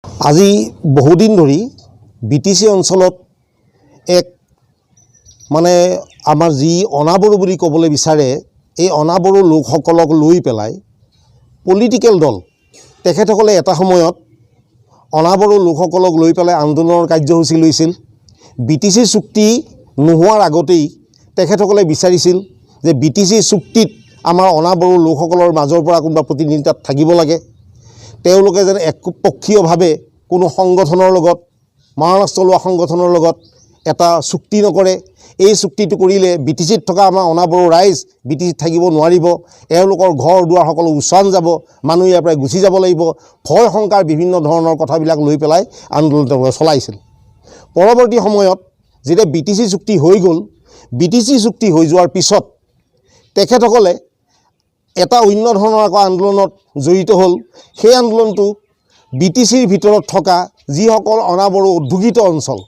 আজি বহুদিন ধৰি BTC অঞ্চলত এক মানে আমাৰ যি অনাবৰু বুলি ক'বলৈ বিচাৰে এই অনাবৰু লোকসকলক লৈ পেলাই পলিটিক্যাল দল তেখেতসকলে এটা সময়ত অনাবৰু লোকসকলক লৈ পেলাই আন্দোলনৰ কাৰ্যসূচী লৈছিল। BTC চুক্তি নোহোৱাৰ আগতেই তেখেতসকলে বিচাৰিছিল যে BTC চুক্তিত আমাৰ অনাবৰু লোকসকলৰ মাজৰ পৰা কোনোবা প্ৰতিনিধি তাত থাকিব লাগে। তেওঁলোকে যেন একপক্ষীয়ভাৱে কোনো সংগঠনৰ লগত মহাৰাষ্ট্ৰ লোৱা সংগঠনৰ লগত এটা চুক্তি নকৰে। এই চুক্তিটো কৰিলে BTCত থকা আমাৰ অনাবৰু ৰাইজ BTCত থাকিব নোৱাৰিব, এওঁলোকৰ ঘৰ দুৱাৰ সকলো উচ্চান যাব, মানুহ ইয়াৰ পৰা গুচি যাব লাগিব, ভয় শংকাৰ বিভিন্ন ধৰণৰ কথাবিলাক লৈ পেলাই আন্দোলন চলাইছিল। পৰৱৰ্তী সময়ত যেতিয়া BTC চুক্তি হৈ গ'ল, BTC চুক্তি হৈ যোৱাৰ পিছত তেখেতসকলে এটা অন্য ধৰণৰ আকৌ আন্দোলনত জড়িত হ'ল। সেই আন্দোলনটো BTCৰ ভিতৰত থকা যিসকল অনাবৰু উদ্যোগিত অঞ্চল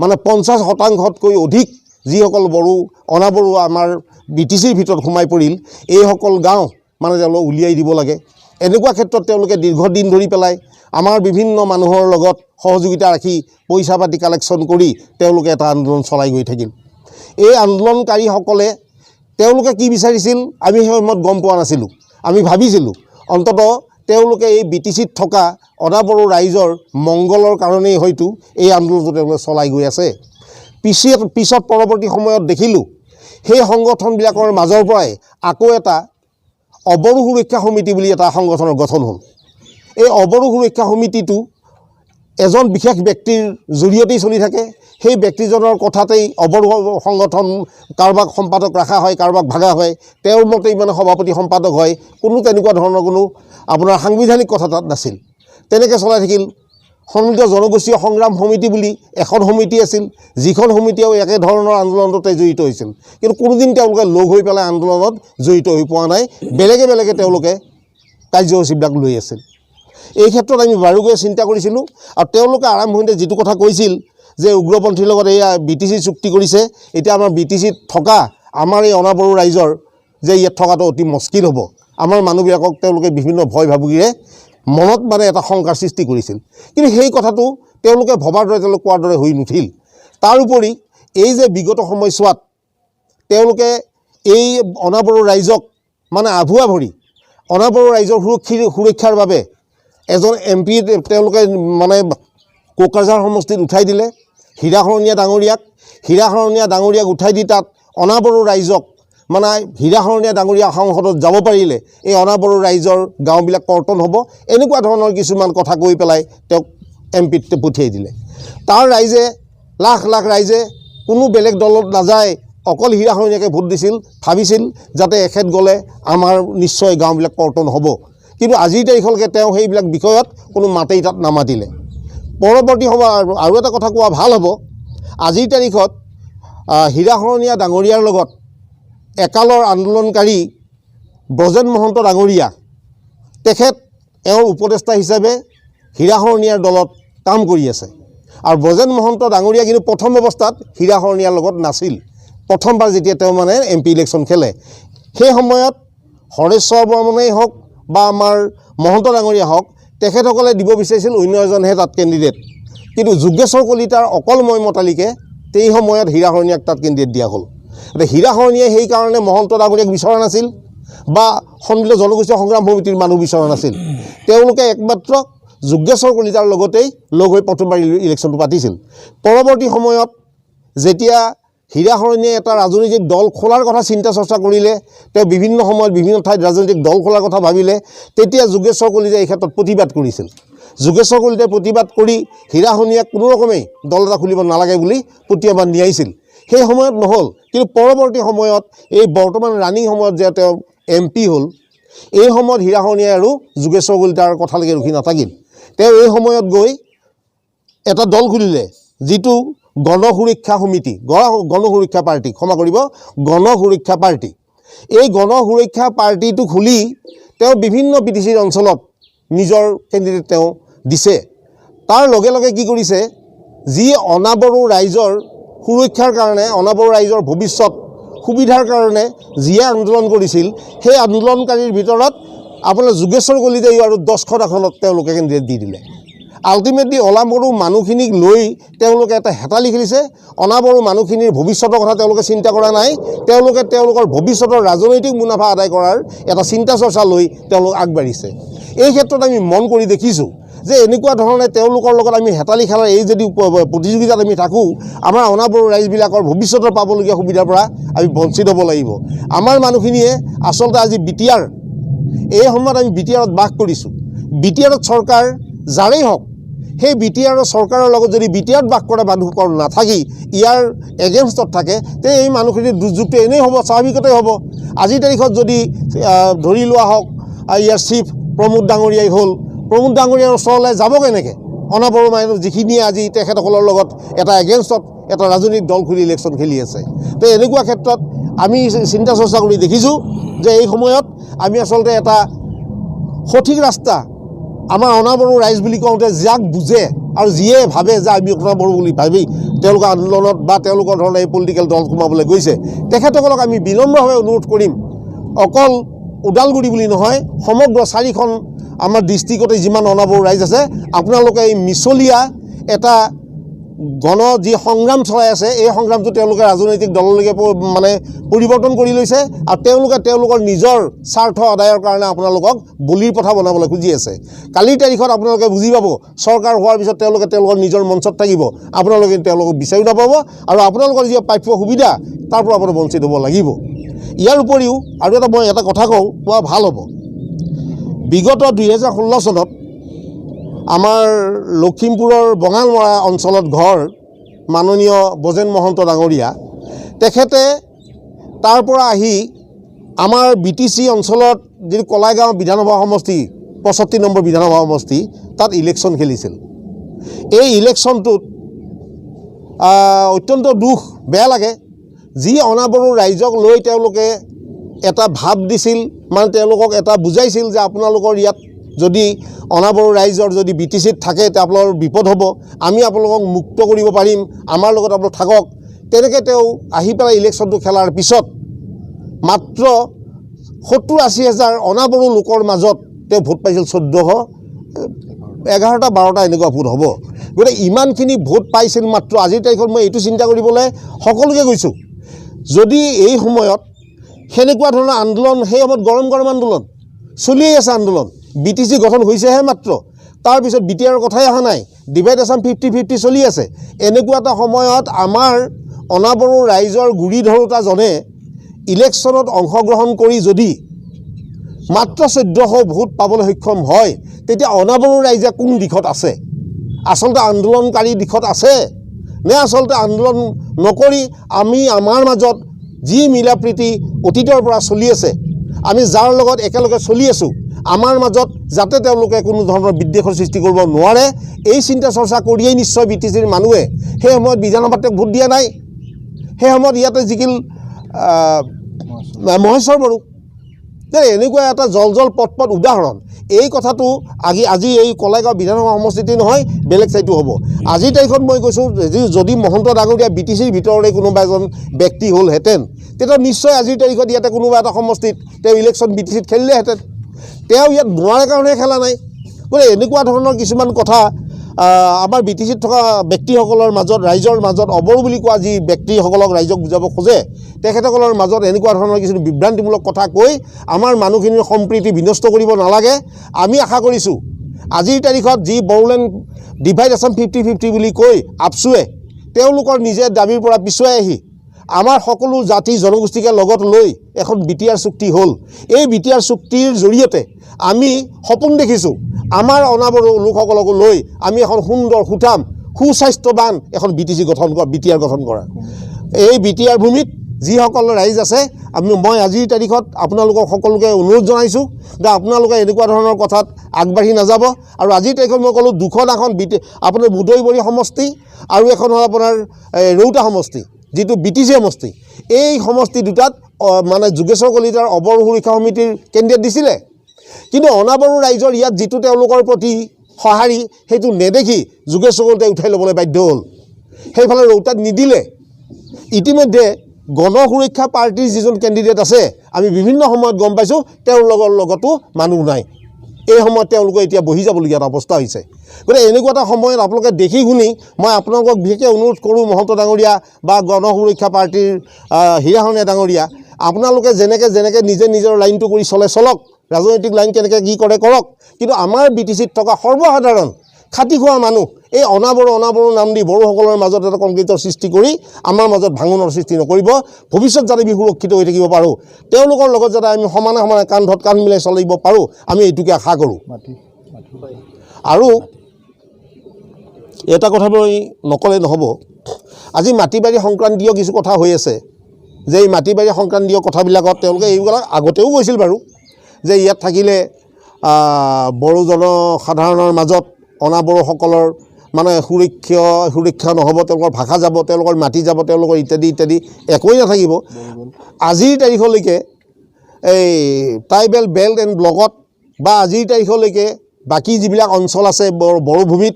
মানে 50% অধিক যিসকল বড়ো অনাবৰু আমাৰ BTCৰ ভিতৰত সোমাই পৰিল, এইসকল গাঁও মানে তেওঁলোকক উলিয়াই দিব লাগে। এনেকুৱা ক্ষেত্ৰত তেওঁলোকে দীৰ্ঘদিন ধৰি পেলাই আমাৰ বিভিন্ন মানুহৰ লগত সহযোগিতা ৰাখি পইচা পাতি কালেকশ্যন কৰি তেওঁলোকে এটা আন্দোলন চলাই গৈ থাকিল। এই আন্দোলনকাৰীসকলে তেওঁলোকে কি বিচাৰিছিল আমি সেই সময়ত গম পোৱা নাছিলোঁ। আমি ভাবিছিলোঁ অন্ততঃ তেওঁলোকে এই BTCত থকা অনাবৰু ৰাইজৰ মংগলৰ কাৰণেই হয়তো এই আন্দোলনটো তেওঁলোকে চলাই গৈ আছে। পিছত পৰৱৰ্তী সময়ত দেখিলোঁ সেই সংগঠনবিলাকৰ মাজৰ পৰাই আকৌ এটা অবড়ো সুৰক্ষা সমিতি বুলি এটা সংগঠনৰ গঠন হ'ল। এই অবড়ো সুৰক্ষা সমিতিটো এজন বিশেষ ব্যক্তিৰ জৰিয়তেই চলি থাকে। সেই ব্যক্তিজনৰ কথাতেই অবড়ো সংগঠন কাৰোবাক সম্পাদক ৰখা হয়, কাৰোবাক ভাগা হয়, তেওঁৰ মতেই মানে সভাপতি সম্পাদক হয়। কোনো তেনেকুৱা ধৰণৰ কোনো আপোনাৰ সাংবিধানিক কথা তাত নাছিল। তেনেকৈ চলাই থাকিল। সন্মিলিত জনগোষ্ঠীয় সংগ্ৰাম সমিতি বুলি এখন সমিতি আছিল, যিখন সমিতিয়েও একেধৰণৰ আন্দোলনতে জড়িত হৈছিল, কিন্তু কোনোদিন তেওঁলোকে লগ হৈ পেলাই আন্দোলনত জড়িত হৈ পোৱা নাই। বেলেগে বেলেগে তেওঁলোকে কাৰ্যসূচীবিলাক লৈ আছিল। এই ক্ষেত্ৰত আমি বাৰুকৈ চিন্তা কৰিছিলোঁ আৰু তেওঁলোকে আৰম্ভণিতে যিটো কথা কৈছিল যে উগ্ৰপন্থীৰ লগত এয়া BTC চুক্তি কৰিছে, এতিয়া আমাৰ BTCত থকা আমাৰ এই অনাবৰু ৰাইজৰ যে ইয়াত থকাটো অতি মুস্কিল হ'ব, আমাৰ মানুহবিলাকক তেওঁলোকে বিভিন্ন ভয় ভাবুকিৰে মনত মানে এটা শংকাৰ সৃষ্টি কৰিছিল। কিন্তু সেই কথাটো তেওঁলোকে ভবাৰ দৰে তেওঁলোকে কোৱাৰ দৰে হৈ নুঠিল। তাৰোপৰি এই যে বিগত সময়ছোৱাত তেওঁলোকে এই অনাবৰু ৰাইজক মানে আভুৱা ভৰি অনাবৰু ৰাইজৰ সুৰক্ষাৰ বাবে এজন MP তেওঁলোকে মানে কোকৰাঝাৰ সমষ্টিত উঠাই দিলে হীৰাশৰণীয়া ডাঙৰীয়াক উঠাই দি তাত অনাবৰু ৰাইজক মানে হীৰাশৰণীয়া ডাঙৰীয়া সংসদত যাব পাৰিলে এই অনাবৰু ৰাইজৰ গাঁওবিলাক কৰ্তন হ'ব, এনেকুৱা ধৰণৰ কিছুমান কথা কৈ পেলাই তেওঁক MPত পঠিয়াই দিলে। তাৰ ৰাইজে লাখ লাখ ৰাইজে কোনো বেলেগ দলত নাযায়, অকল হীৰাশৰণীয়াকে ভোট দিছিল, ভাবিছিল যাতে এখেত গ'লে আমাৰ নিশ্চয় গাঁওবিলাক কৰ্তন হ'ব। কিন্তু আজিৰ তাৰিখলৈকে তেওঁ সেইবিলাক বিষয়ত কোনো মাতেই তাত নামাতিলে। পৰৱৰ্তী সময় আৰু এটা কথা কোৱা ভাল হ'ব, আজিৰ তাৰিখত হীৰাশৰণীয়া ডাঙৰীয়াৰ লগত একালৰ আন্দোলনকাৰী ব্ৰজেন মহন্ত ডাঙৰীয়া, তেখেত এওঁৰ উপদেষ্টা হিচাপে হীৰাশৰণীয়াৰ দলত কাম কৰি আছে। আৰু ব্ৰজেন মহন্ত ডাঙৰীয়া কিন্তু প্ৰথম অৱস্থাত হীৰাশৰণীয়াৰ লগত নাছিল। প্ৰথমবাৰ যেতিয়া তেওঁ মানে MP ইলেকশ্যন খেলে, সেই সময়ত হৰেশ্বৰ বৰ্মনেই হওক বা আমাৰ মহন্ত ডাঙৰীয়া হওক, তেখেতসকলে দিব বিচাৰিছিল অন্য এজনহে তাত কেণ্ডিডেট। কিন্তু যোগেশ্বৰ কলিতাৰ অকল মতালিকে সেই সময়ত হীৰাশৰণীয়াক তাত কেণ্ডিডেট দিয়া হ'ল। এতিয়া হীৰাশৰণীয়াই সেইকাৰণে মহন্ত ডাঙৰীয়াক বিচৰা নাছিল বা সন্মিলিত জনগোষ্ঠীয় সংগ্ৰাম সমিতিৰ মানুহ বিচৰা নাছিল। তেওঁলোকে একমাত্ৰ যোগেশ্বৰ কলিতাৰ লগতেই লগ হৈ প্ৰথমবাৰ ইলেকশ্যনটো পাতিছিল। পৰৱৰ্তী সময়ত যেতিয়া হীৰাশৰণীয়াই এটা ৰাজনৈতিক দল খোলাৰ কথা চিন্তা চৰ্চা কৰিলে, তেওঁ বিভিন্ন সময়ত বিভিন্ন ঠাইত ৰাজনৈতিক দল খোলাৰ কথা ভাবিলে, তেতিয়া যোগেশ্বৰ কলিতাই এই ক্ষেত্ৰত প্ৰতিবাদ কৰিছিল। যোগেশ্বৰ কলিতাই প্ৰতিবাদ কৰি হীৰাশৰণীয়াক কোনো ৰকমেই দল এটা খুলিব নালাগে বুলি প্ৰত্যাহ্বান দিয়াইছিল। সেই সময়ত নহ'ল, কিন্তু পৰৱৰ্তী সময়ত এই বৰ্তমান ৰানিং সময়ত যে তেওঁ MP হ'ল, এই সময়ত হীৰাশৰণীয়াই আৰু যোগেশ্বৰ কলিতাৰ কথালৈকে ৰখি নাথাকিল। তেওঁ এই সময়ত গৈ এটা দল খুলিলে, যিটো গণসুৰক্ষা সমিতি, গণসুৰক্ষা পাৰ্টি, ক্ষমা কৰিব, গণসুৰক্ষা পাৰ্টি। এই গণসুৰক্ষা পাৰ্টিটো খুলি তেওঁ বিভিন্ন BTCৰ অঞ্চলত নিজৰ কেণ্ডিডেট তেওঁ দিছে। তাৰ লগে লগে কি কৰিছে, যি অনাবৰু ৰাইজৰ সুৰক্ষাৰ কাৰণে, অনাবৰু ৰাইজৰ ভৱিষ্যত সুবিধাৰ কাৰণে যিয়ে আন্দোলন কৰিছিল, সেই আন্দোলনকাৰীৰ ভিতৰত আপোনাৰ যোগেশ্বৰ কলিতাই আৰু 10খন আসনত তেওঁলোকে কেণ্ডিডেট দি দিলে। আল্টিমেটলি অনাবৰু মানুহখিনিক লৈ তেওঁলোকে এটা হেতালি খেলিছে। অনাবৰু মানুহখিনিৰ ভৱিষ্যতৰ কথা তেওঁলোকে চিন্তা কৰা নাই। তেওঁলোকে তেওঁলোকৰ ভৱিষ্যতৰ ৰাজনৈতিক মুনাফা আদায় কৰাৰ এটা চিন্তা চৰ্চা লৈ তেওঁলোক আগবাঢ়িছে। এই ক্ষেত্ৰত আমি মন কৰি দেখিছোঁ যে এনেকুৱা ধৰণে তেওঁলোকৰ লগত আমি হেতালি খেলাৰ এই যদি প্ৰতিযোগিতাত আমি থাকোঁ, আমাৰ অনাবৰু ৰাইজবিলাকৰ ভৱিষ্যতৰ পাবলগীয়া সুবিধাৰ পৰা আমি বঞ্চিত হ'ব লাগিব। আমাৰ মানুহখিনিয়ে আচলতে আজি বিটিআৰ, এই সময়ত আমি বিটিআৰত বাস কৰিছোঁ। বিটিআৰত চৰকাৰ যাৰেই হওক, সেই বিটিআৰৰ চৰকাৰৰ লগত যদি বিটিআৰত বাস কৰা মানুহসকল নাথাকি ইয়াৰ এগেইনষ্টত থাকে, তে এই মানুহখিনিৰ দুৰ্যোগটো এনেই হ'ব, স্বাভাৱিকতে হ'ব। আজিৰ তাৰিখত যদি ধৰি লোৱা হওক ইয়াৰ চিফ প্ৰমোদ ডাঙৰীয়াই হ'ল, প্ৰমোদ ডাঙৰীয়াৰ ওচৰলৈ যাব কেনেকৈ? অনাবৰু মানুহ যিখিনিয়ে আজি তেখেতসকলৰ লগত এটা এগেইনষ্টত এটা ৰাজনৈতিক দল খুলি ইলেকশ্যন খেলি আছে। তো এনেকুৱা ক্ষেত্ৰত আমি চিন্তা চৰ্চা কৰি দেখিছোঁ যে এই সময়ত আমি আচলতে এটা সঠিক ৰাস্তা আমাৰ অনাবৰু ৰাইজ বুলি কওঁতে যাক বুজে আৰু যিয়ে ভাবে যে আমি অনাবৰু বুলি ভাবি তেওঁলোকৰ আন্দোলনত বা তেওঁলোকৰ ধৰণে এই পলিটিকেল দল সোমাবলৈ গৈছে, তেখেতসকলক আমি বিনম্ৰভাৱে অনুৰোধ কৰিম, অকল ওদালগুৰি বুলি নহয়, সমগ্ৰ 4খন আমাৰ ডিষ্ট্ৰিক্টতে যিমান অনাবৰু ৰাইজ আছে, আপোনালোকে এই মিছলীয়া এটা যি সংগ্ৰাম চলাই আছে, এই সংগ্ৰামটো তেওঁলোকে ৰাজনৈতিক দললৈকে মানে পৰিৱৰ্তন কৰি লৈছে আৰু তেওঁলোকে তেওঁলোকৰ নিজৰ স্বাৰ্থ আদায়ৰ কাৰণে আপোনালোকক বলিৰ পথা বনাবলৈ খুজি আছে। কালিৰ তাৰিখত আপোনালোকে বুজি পাব, চৰকাৰ হোৱাৰ পিছত তেওঁলোকে তেওঁলোকৰ নিজৰ মঞ্চত থাকিব, আপোনালোকে তেওঁলোকক বিচাৰি নাপাব আৰু আপোনালোকৰ যি প্ৰাপ্য সুবিধা তাৰ পৰা আপোনালোক বঞ্চিত হ'ব লাগিব। ইয়াৰ উপৰিও আৰু মই এটা কথা কওঁ, কোৱা ভাল হ'ব। বিগত 2016 চনত আমাৰ লখিমপুৰৰ বঙালমৰা অঞ্চলত ঘৰ মাননীয় বজেন মহন্ত ডাঙৰীয়া, তেখেতে তাৰ পৰা আহি আমাৰ BTC অঞ্চলত যিটো কলাইগাঁও বিধানসভা সমষ্টি 65 নম্বৰ বিধানসভা সমষ্টি, তাত ইলেকশ্যন খেলিছিল। এই ইলেকশ্যনটোত অত্যন্ত দুখ বেয়া লাগে, যি অনাবৰু ৰাইজক লৈ তেওঁলোকে এটা ভাৱ দিছিল, মানে তেওঁলোকক এটা বুজাইছিল যে আপোনালোকৰ ইয়াত যদি অনাবৰু ৰাইজৰ যদি BTCত থাকে তে আপোনালোকৰ বিপদ হ'ব, আমি আপোনালোকক মুক্ত কৰিব পাৰিম, আমাৰ লগত আপোনালোক থাকক। তেনেকৈ তেওঁ আহি পেলাই ইলেকশ্যনটো খেলাৰ পিছত মাত্ৰ 70-80 হাজাৰ অনাবৰু লোকৰ মাজত তেওঁ ভোট পাইছিল 1411-12টা এনেকুৱা ভোট হ'ব। গতিকে ইমানখিনি ভোট পাইছিল মাত্ৰ। আজিৰ তাৰিখত মই এইটো চিন্তা কৰিবলৈ সকলোকে কৈছোঁ, যদি এই সময়ত সেনেকুৱা ধৰণৰ আন্দোলন, সেই সময়ত গৰম আন্দোলন চলিয়েই আছে, আন্দোলন BTC গঠন হৈছেহে মাত্ৰ, তাৰপিছত বিটিআৰৰ কথাই অহা নাই, ডিভাইড আছাম 50-50 চলি আছে। এনেকুৱা এটা সময়ত আমাৰ অনাবৰু ৰাইজৰ গুৰি ধৰোঁতাজনে ইলেকশ্যনত অংশগ্ৰহণ কৰি যদি মাত্ৰ 1400 ভোট পাবলৈ সক্ষম হয়, তেতিয়া অনাবৰু ৰাইজে কোন দিশত আছে? আচলতে আন্দোলনকাৰী দিশত আছে নে আচলতে আন্দোলন নকৰি আমি আমাৰ মাজত যি মিলা প্ৰীতি অতীতৰ পৰা চলি আছে, আমি যাৰ লগত একেলগে চলি আছোঁ, আমাৰ মাজত যাতে তেওঁলোকে কোনো ধৰণৰ বিদ্বেষৰ সৃষ্টি কৰিব নোৱাৰে, এই চিন্তা চৰ্চা কৰিয়েই নিশ্চয় BTCৰ মানুহে সেই সময়ত বিধানসভাত ভোট দিয়া নাই। সেই সময়ত ইয়াতে জিকিল মহেশ্বৰ বড়ো। এনেকুৱা এটা জল পট উদাহৰণ। এই কথাটো আজি এই কলাইগাঁও বিধানসভা সমষ্টিতে নহয়, বেলেগ ঠাইতো হ'ব। আজিৰ তাৰিখত মই কৈছোঁ, যদি মহন্ত ডাঙৰীয়া BTCৰ ভিতৰৰে কোনোবা এজন ব্যক্তি হ'লহেঁতেন, তেতিয়া নিশ্চয় আজিৰ তাৰিখত ইয়াতে কোনোবা এটা সমষ্টিত তেওঁ ইলেকশ্যন BTCত খেলিলেহেঁতেন। তেওঁ ইয়াত নোৱাৰে কাৰণে খেলা নাই। গতিকে এনেকুৱা ধৰণৰ কিছুমান কথা আমাৰ BTCত থকা ব্যক্তিসকলৰ মাজত, ৰাইজৰ মাজত, অবৰু বুলি কোৱা যি ব্যক্তিসকলক ৰাইজক বুজাব খোজে, তেখেতসকলৰ মাজত এনেকুৱা ধৰণৰ কিছু বিভ্ৰান্তিমূলক কথা কৈ আমাৰ মানুহখিনিৰ সম্প্ৰীতি বিনষ্ট কৰিব নালাগে। আমি আশা কৰিছোঁ আজিৰ তাৰিখত যি বড়োলেণ্ড ডিভাইড আছাম 50-50 বুলি কৈ আপচুৱে তেওঁলোকৰ নিজে দাবীৰ পৰা পিছুৱাই আহি আমাৰ সকলো জাতি জনগোষ্ঠীকে লগত লৈ এখন BTR চুক্তি হ'ল। এই BTR চুক্তিৰ জৰিয়তে আমি সপোন দেখিছোঁ, আমাৰ অনাবৰু লোকসকলক লৈ আমি এখন সুন্দৰ সুঠাম সুস্বাস্থ্যৱান এখন BTR গঠন কৰা। এই BTR ভূমিত যিসকল ৰাইজ আছে, মই আজিৰ তাৰিখত আপোনালোকক সকলোকে অনুৰোধ জনাইছোঁ যে আপোনালোকে এনেকুৱা ধৰণৰ কথাত আগবাঢ়ি নাযাব। আৰু আজিৰ তাৰিখত মই ক'লোঁ, দুখন এখন আপোনাৰ বুদৈবৰী সমষ্টি আৰু এখন হ'ল আপোনাৰ ৰৌতা সমষ্টি, যিটো BTC সমষ্টি। এই সমষ্টি দুটাত মানে যোগেশ্বৰ কলিতাৰ অবৰু সুৰক্ষা সমিতিৰ কেন্দ্ৰীয় দিছিলে, কিন্তু অনাবৰু ৰাইজৰ ইয়াত যিটো তেওঁলোকৰ প্ৰতি সঁহাৰি সেইটো নেদেখি যোগেশ্বৰ কলিতাই উঠাই ল'বলৈ বাধ্য হ'ল, সেইফালে ৰৌতাত নিদিলে। ইতিমধ্যে গণ সুৰক্ষা পাৰ্টিৰ যিজন কেণ্ডিডেট আছে, আমি বিভিন্ন সময়ত গম পাইছোঁ তেওঁৰ লগতো মানুহ নাই। এই সময়ত তেওঁলোকে এতিয়া বহি যাবলগীয়া এটা অৱস্থা হৈছে। গতিকে এনেকুৱা এটা সময়ত আপোনালোকে দেখি শুনি মই আপোনালোকক বিশেষকৈ অনুৰোধ কৰোঁ, মহন্ত ডাঙৰীয়া বা গণ সুৰক্ষা পাৰ্টীৰ হীৰাসনীয়া ডাঙৰীয়া, আপোনালোকে যেনেকৈ নিজে নিজৰ লাইনটো কৰি চলক, ৰাজনৈতিক লাইন কেনেকৈ কি কৰে কৰক, কিন্তু আমাৰ BTCত থকা সৰ্বসাধাৰণ খাটি খোৱা মানুহ এই অনাবড়ো নাম দি বড়োসকলৰ মাজত এটা কংক্ৰিটৰ সৃষ্টি কৰি আমাৰ মাজত ভাঙোনৰ সৃষ্টি নকৰিব। ভৱিষ্যত যাতে আমি সুৰক্ষিত হৈ থাকিব পাৰোঁ, তেওঁলোকৰ লগত যাতে আমি সমানে কান্ধত কান্ধ মিলাই চলিব পাৰোঁ, আমি এইটোকে আশা কৰোঁ। আৰু এটা কথা মই নকলে নহ'ব, আজি মাটি বাৰী সংক্ৰান্তীয় কিছু কথা হৈ আছে, যে এই মাটি বাৰী সংক্ৰান্তীয় কথাবিলাকত তেওঁলোকে এইবিলাক আগতেও কৈছিল বাৰু, যে ইয়াত থাকিলে বড়ো জনসাধাৰণৰ মাজত অনাবড়োসকলৰ মানে সুৰক্ষা নহ'ব, তেওঁলোকৰ ভাষা যাব, তেওঁলোকৰ মাটি যাব, তেওঁলোকৰ ইত্যাদি একোৱেই নাথাকিব। আজিৰ তাৰিখলৈকে এই ট্ৰাইবেল বেল্ট এণ্ড ব্লকত বা আজিৰ তাৰিখলৈকে বাকী যিবিলাক অঞ্চল আছে বড়োভূমিত,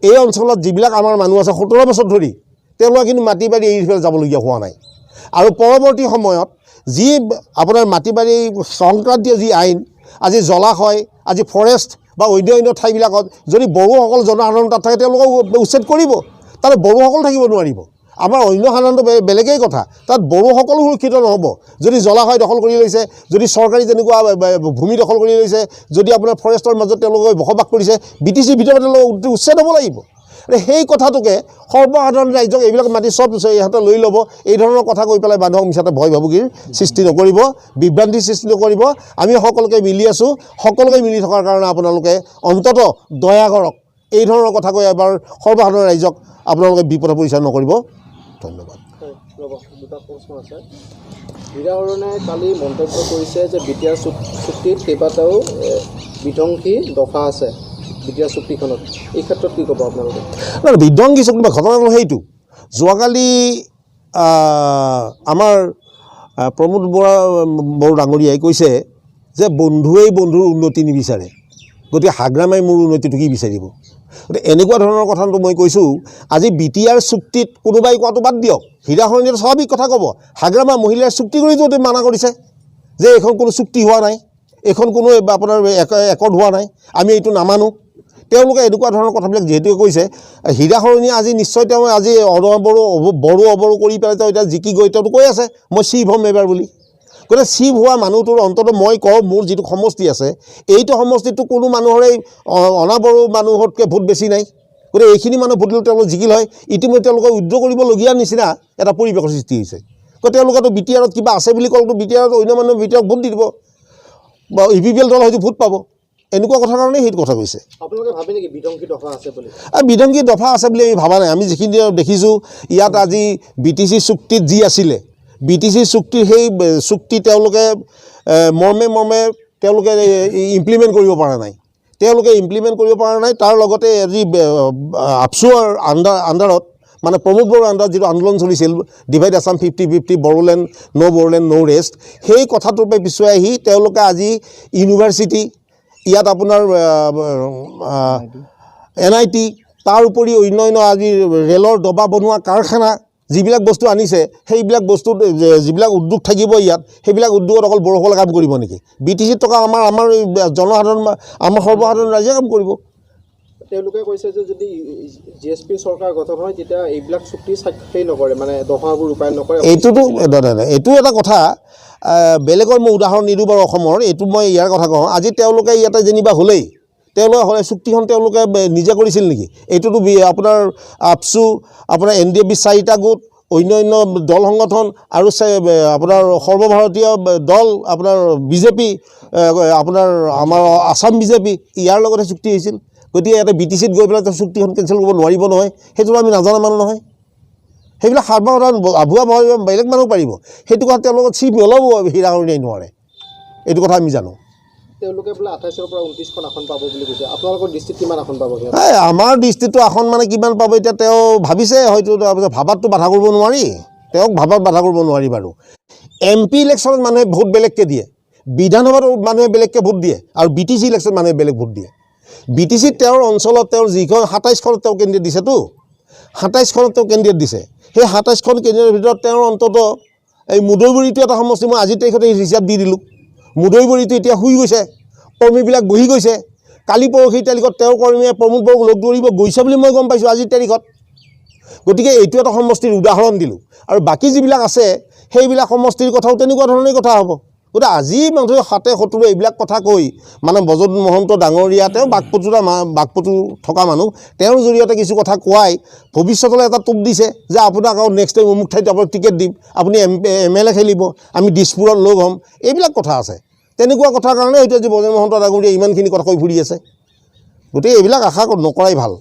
এই অঞ্চলত যিবিলাক আমাৰ মানুহ আছে 17 বছৰ ধৰি তেওঁলোকে কিন্তু মাটি বাৰী এৰি পেলাই যাবলগীয়া হোৱা নাই। আৰু পৰৱৰ্তী সময়ত যি আপোনাৰ মাটি বাৰী সংক্ৰান্তীয় যি আইন, আজি জলাশয়, আজি ফৰেষ্ট বা অন্য ঠাইবিলাকত যদি বড়োসকল জনসাধাৰণ তাত থাকে তেওঁলোকক উচ্ছেদ কৰিব, তাত বড়োসকল থাকিব নোৱাৰিব। আমাৰ অন্য সাধাৰণতে বেলেগেই কথা, তাত বড়োসকলো সুৰক্ষিত নহ'ব। যদি জলাশয় দখল কৰি লৈছে, যদি চৰকাৰী তেনেকুৱা ভূমি দখল কৰি লৈছে, যদি আপোনাৰ ফৰেষ্টৰ মাজত তেওঁলোকে বসবাস কৰিছে, BTCৰ ভিতৰত তেওঁলোকে উচ্ছেদ হ'ব লাগিব। সেই কথাটোকে সৰ্বসাধাৰণ ৰাইজক এইবিলাক মাটি চব ইহঁতে লৈ ল'ব, এই ধৰণৰ কথা কৈ পেলাই মানুহক মিছাতে ভয় ভাবুকিৰ সৃষ্টি নকৰিব, বিভ্ৰান্তিৰ সৃষ্টি নকৰিব। আমি সকলোকে মিলি আছোঁ, সকলোকে মিলি থকাৰ কাৰণে আপোনালোকে অন্ততঃ দয়া কৰক, এই ধৰণৰ কথা কৈ এবাৰ সৰ্বসাধাৰণ ৰাইজক আপোনালোকে বিপথে পৰিচালনা নকৰিব। ধন্যবাদ। দুটা প্ৰশ্ন আছে। হীৰাসৰণে কালি মন্তব্য কৰিছে যে BTR চুক্তিত কেইবাটাও বিধ্বংসী দফা আছে BTR চুক্তিখনত, এই ক্ষেত্ৰত কি ক'ব আপোনালোকে? বিধ্বংসী চুক্তি বা ঘটনা হ'ল সেইটো, যোৱাকালি আমাৰ প্ৰমোদ বড়ো ডাঙৰীয়াই কৈছে যে বন্ধুৱেই বন্ধুৰ উন্নতি নিবিচাৰে, গতিকে হাগ্ৰামাই মোৰ উন্নতিটো কি বিচাৰিব। গতিকে এনেকুৱা ধৰণৰ কথাটো মই কৈছোঁ। আজি BTR চুক্তিত কোনোবাই কোৱাটো বাদ দিয়ক, হীৰাসৰণীয়ে স্বাভাৱিক কথা ক'ব, হাগ্ৰামা মহিলাই চুক্তি কৰিতো মানা কৰিছে যে এইখন কোনো চুক্তি হোৱা নাই, এইখন কোনো আপোনাৰ একৰ্ড হোৱা নাই, আমি এইটো নামানো। তেওঁলোকে এনেকুৱা ধৰণৰ কথাবিলাক যিহেতুকে কৈছে, হীৰাসৰণীয়ে আজি নিশ্চয় তেওঁ আজি বড়ো অবড়ো কৰি পেলাই তেওঁ এতিয়া জিকি গৈ তেওঁতো কৈ আছে মই চিফ হ'ম এইবাৰ বুলি। গতিকে চিফ হোৱা মানুহটোৰ অন্ততঃ মই কওঁ, মোৰ যিটো সমষ্টি আছে, এইটো সমষ্টিটো কোনো মানুহৰে অনাবড়ো মানুহতকৈ ভোট বেছি নাই। গতিকে এইখিনি মানুহ ভোট দিলে তেওঁলোক জিকিল হয়। ইতিমধ্যে তেওঁলোকে উইথড্ৰ কৰিবলগীয়া নিচিনা এটা পৰিৱেশৰ সৃষ্টি হৈছে। গতিকে তেওঁলোকেতো BTRত কিবা আছে বুলি ক'লেতো BTRত অন্য মানুহে BTRক ভোট দি দিব বা EPPL দল হয়তো ভোট পাব, এনেকুৱা কথাৰ কাৰণে সেইটো কথা কৈছে। আপোনালোকে ভাবে নেকি বিধ্বংসী দফা আছে বুলি? বিধ্বংসী দফা আছে বুলি আমি ভাবা নাই। আমি যিখিনি দেখিছোঁ ইয়াত আজি BTC চুক্তিত যি আছিলে, BTC চুক্তিৰ সেই চুক্তি তেওঁলোকে মৰ্মে তেওঁলোকে ইমপ্লিমেণ্ট কৰিব পৰা নাই। তাৰ লগতে আজি আপচুৰ আণ্ডাৰত মানে প্ৰমোদ বড়োৰ আণ্ডাৰত যিটো আন্দোলন চলিছিল, ডিভাইড আছাম 50-50, বড়োলেণ্ড ন' ৰেষ্ট, সেই কথাটোৰ পৰা পিছুৱাই আহি তেওঁলোকে আজি ইউনিভাৰ্চিটি, ইয়াত আপোনাৰ NIT, তাৰ উপৰি অন্য আজি ৰেলৰ ডবা বনোৱা কাৰখানা যিবিলাক বস্তু আনিছে, সেইবিলাক বস্তুত যিবিলাক উদ্যোগ থাকিব ইয়াত, সেইবিলাক উদ্যোগত অকল বড়োসকলে কাম কৰিব নেকি? BTCত থকা আমাৰ জনসাধাৰণ, আমাৰ সৰ্বসাধাৰণ ৰাইজে কাম কৰিব। তেওঁলোকে কৈছে যে যদি GSP চৰকাৰ গঠন হয় তেতিয়া এইবিলাক চুক্তি সেই নকৰে, মানে দফাবোৰ ৰূপায়ণ নকৰে। এইটো এটা কথা। বেলেগৰ মই উদাহৰণ নিদিওঁ বাৰু অসমৰ, এইটো মই ইয়াৰ কথা কওঁ। আজি তেওঁলোকে ইয়াতে যেনিবা হ'লেই, তেওঁলোকে চুক্তিখন তেওঁলোকে নিজে কৰিছিল নেকি? এইটোতো আপোনাৰ আপচু, আপোনাৰ NDAB 4টা গোট, অন্য দল সংগঠন আৰু আপোনাৰ সৰ্বভাৰতীয় দল, আপোনাৰ BJP, আপোনাৰ আমাৰ আসাম BJP, ইয়াৰ লগতে চুক্তি হৈছিল। গতিকে ইয়াতে BTCত গৈ পেলাই চুক্তিখন কেঞ্চেল কৰিব নোৱাৰিব নহয়, সেইটো আমি নাজানা মানুহ নহয়। সেইবিলাক সাধাৰণ আভুৱা বেলেগ মানুহ পাৰিব, সেইটো কথা তেওঁলোকৰ চিফ নল'ব, হীৰাসৰণীয়ে নোৱাৰে, এইটো কথা আমি জানো। তেওঁলোকে বোলে 28ৰ পৰা 29খন আসন পাব বুলি কৈছে। আপোনালোকৰ দৃষ্টিত কিমান আসন পাব? আমাৰ দৃষ্টিটো আসন মানে কিমান পাব এতিয়া তেওঁ ভাবিছে, হয়তো ভাবাততো বাধা কৰিব নোৱাৰি, তেওঁক ভাবাত বাধা কৰিব নোৱাৰি বাৰু। MP ইলেকশ্যনত মানুহে ভোট বেলেগকৈ দিয়ে, বিধানসভাত মানুহে বেলেগকৈ ভোট দিয়ে, আৰু BTC ইলেকশ্যনত মানুহে বেলেগ ভোট দিয়ে। BTCত তেওঁৰ অঞ্চলত তেওঁৰ যিখন 27খনত তেওঁ কেণ্ডিডেট দিছেতো, 27খনত তেওঁ কেণ্ডিডেট দিছে। সেই 27খন কেণ্ডিডেটৰ ভিতৰত তেওঁৰ অন্ততঃ এই মুদৈবৰীটো এটা সমষ্টি, মই আজিৰ তাৰিখতে হিচাপ দি দিলোঁ। মুদৈবৰীটো এতিয়া শুই গৈছে, কৰ্মীবিলাক বহি গৈছে, কালি পৰহি তাৰিখত তেওঁৰ কৰ্মীয়ে প্ৰমোদ বড়োক লগ ধৰিব গৈছে বুলি মই গম পাইছোঁ আজিৰ তাৰিখত। গতিকে এইটো এটা সমষ্টিৰ উদাহৰণ দিলোঁ। আৰু বাকী যিবিলাক আছে সেইবিলাক সমষ্টিৰ কথাও তেনেকুৱা ধৰণেই কথা হ'ব। গতিকে আজি মানুহে হাতে শত্ৰুৱে এইবিলাক কথা কৈ মানে ব্ৰজত মহন্ত ডাঙৰীয়া তেওঁ বাকপটু থকা মানুহ, তেওঁৰ জৰিয়তে কিছু কথা কোৱাই ভৱিষ্যতলৈ এটা টোপ দিছে যে আপোনাক আৰু নেক্সট টাইম অমুক ঠাইত আপোনাক টিকেট দিম, আপুনি MLA খেলিব, আমি দিছপুৰত লগ হ'ম, এইবিলাক কথা আছে। তেনেকুৱা কথাৰ কাৰণে হয়তো আজি ব্ৰজত মহন্ত ডাঙৰীয়া ইমানখিনি কথা কৈ ফুৰি আছে। গতিকে এইবিলাক আশা নকৰাই ভাল।